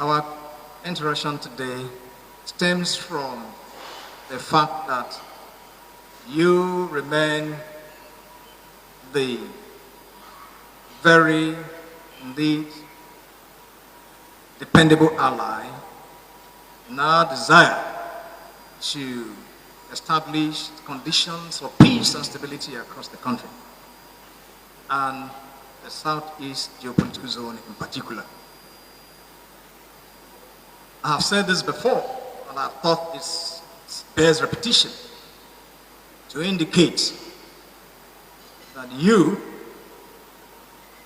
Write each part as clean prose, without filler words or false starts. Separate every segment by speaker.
Speaker 1: Our interaction today stems from the fact that you remain the very, indeed, dependable ally in our desire to establish conditions for peace and stability across the country, and the Southeast geopolitical zone in particular. I have said this before, and I thought it bears repetition to indicate that you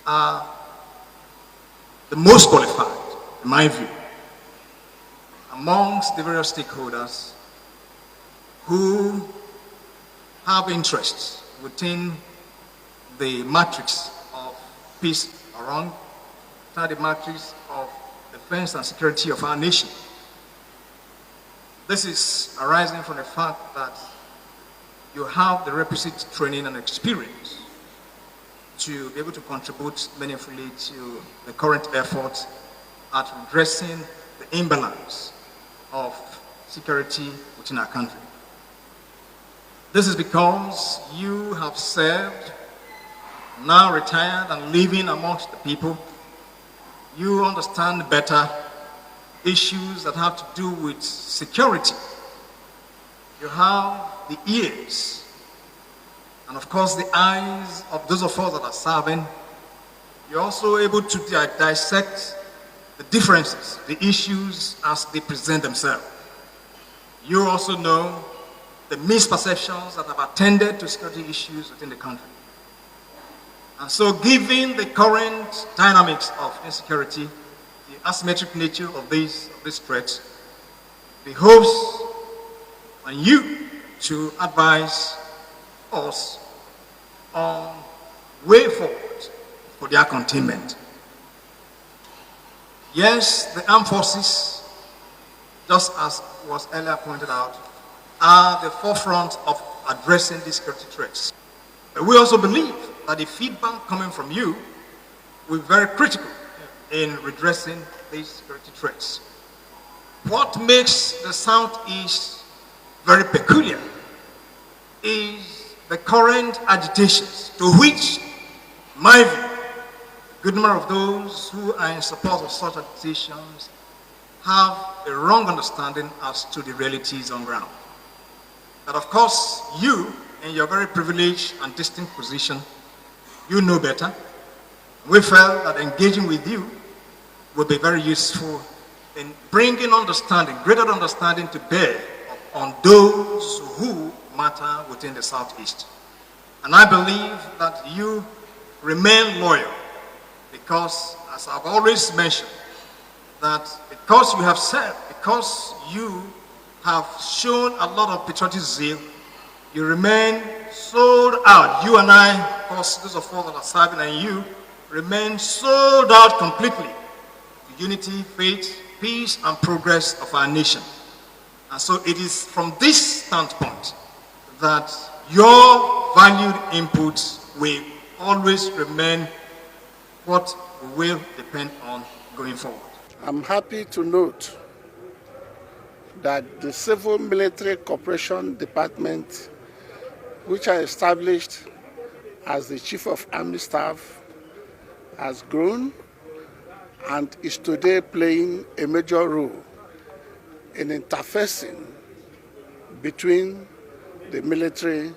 Speaker 1: are the most qualified, in my view, amongst the various stakeholders who have interests within the matrix of peace around the matrix of defense and security of our nation. This is arising from the fact that you have the requisite training and experience to be able to contribute meaningfully to the current effort at addressing the imbalance of security within our country. This is because you have served, now retired and living amongst the people. You understand better issues that have to do with security. You have the ears and of course the eyes of those of us that are serving. You're also able to dissect the differences, the issues as they present themselves. You also know the misperceptions that have attended to security issues within the country. And so given the current dynamics of insecurity, the asymmetric nature of these threats, the hopes on you to advise us on way forward for their containment. Yes, the armed forces, just as was earlier pointed out, are the forefront of addressing these security threats. But we also believe that the feedback coming from you will be very critical in redressing these security threats. What makes the Southeast very peculiar is the current agitations to which, in my view, a good number of those who are in support of such agitations have a wrong understanding as to the realities on ground. But of course, you, in your very privileged and distinct position, you know better. We felt that engaging with you would be very useful in bringing understanding, greater understanding to bear on those who matter within the Southeast. And I believe that you remain loyal because, as I've always mentioned, that because you have served, because you have shown a lot of patriotic zeal, you remain sold out. You and I, of course, those of us that are serving, and you remain sold out completely to unity, faith, peace, and progress of our nation. And so it is from this standpoint that your valued inputs will always remain what we will depend on going forward.
Speaker 2: I'm happy to note that the Civil Military Cooperation Department, which I established as the Chief of Army Staff, has grown and is today playing a major role in interfacing between the military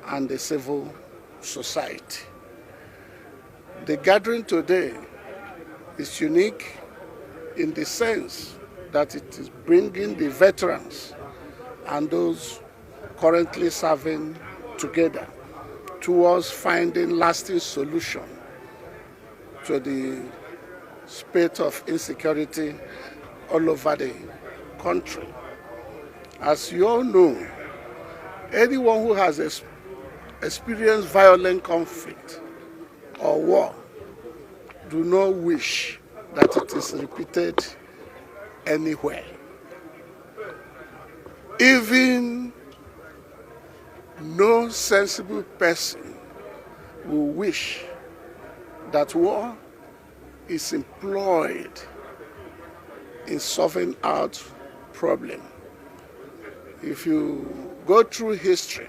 Speaker 2: and the civil society. The gathering today is unique in the sense that it is bringing the veterans and those currently serving together towards finding lasting solution to the spate of insecurity all over the country. As you all know, anyone who has experienced violent conflict or war do not wish that it is repeated anywhere. Even no sensible person will wish that war is employed in solving out problem. If you go through history,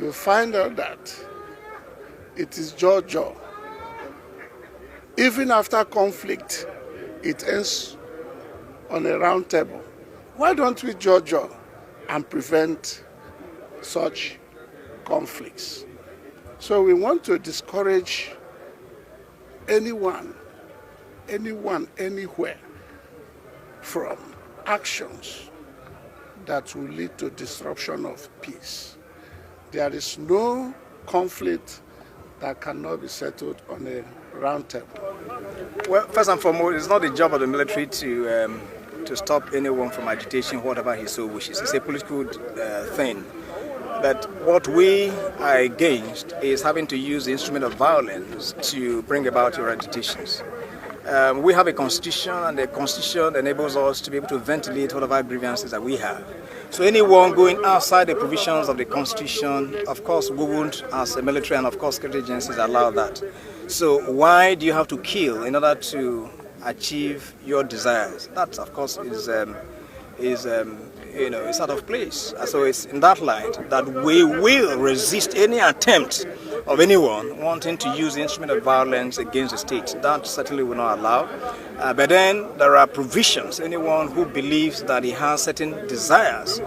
Speaker 2: you find out that it is Jojo. Even after conflict, it ends on a round table. Why don't we Jojo and prevent such conflicts? So we want to discourage anyone, anywhere, from actions that will lead to disruption of peace. There is no conflict that cannot be settled on a round table.
Speaker 3: Well, first and foremost, it's not the job of the military to stop anyone from agitation, whatever he so wishes. It's a political thing. But what we are against is having to use the instrument of violence to bring about your agitations. We have a constitution, and the constitution enables us to be able to ventilate whatever grievances that we have. So anyone going outside the provisions of the constitution, of course, we won't, as a military and of course security agencies, allow that. So why do you have to kill in order to achieve your desires? That, of course, is out of place. So it's in that light that we will resist any attempt of anyone wanting to use the instrument of violence against the state. That certainly will not allow. But then there are provisions. Anyone who believes that he has certain desires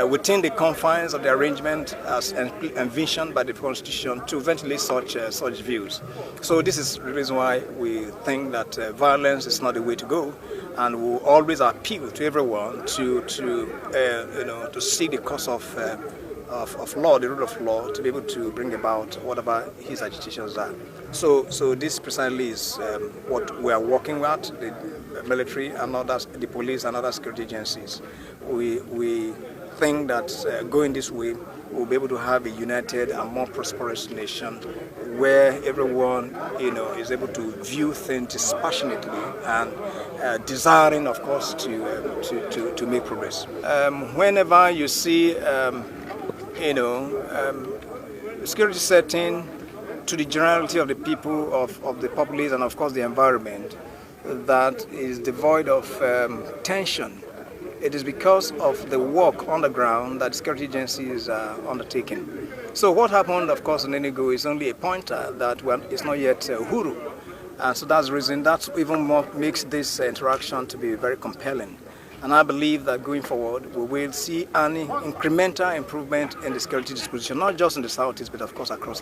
Speaker 3: within the confines of the arrangement as envisioned by the Constitution to ventilate such views. So this is the reason why we think that violence is not the way to go, and we'll always appeal to everyone to see the course of law, the rule of law, to be able to bring about whatever his agitations are. So this precisely is what we are working with, the military and others, the police and other security agencies. We think that going this way, we'll be able to have a united and more prosperous nation where everyone, is able to view things dispassionately and desiring, of course, to make progress. Whenever you see, security setting to the generality of the people, of the populace, and of course the environment, that is devoid of tension. It is because of the work on the ground that security agencies are undertaking. So what happened, of course, in Enugu is only a pointer that it's not yet Uhuru. And so that's the reason that even more makes this interaction to be very compelling. And I believe that going forward, we will see an incremental improvement in the security disposition, not just in the southeast, but of course across.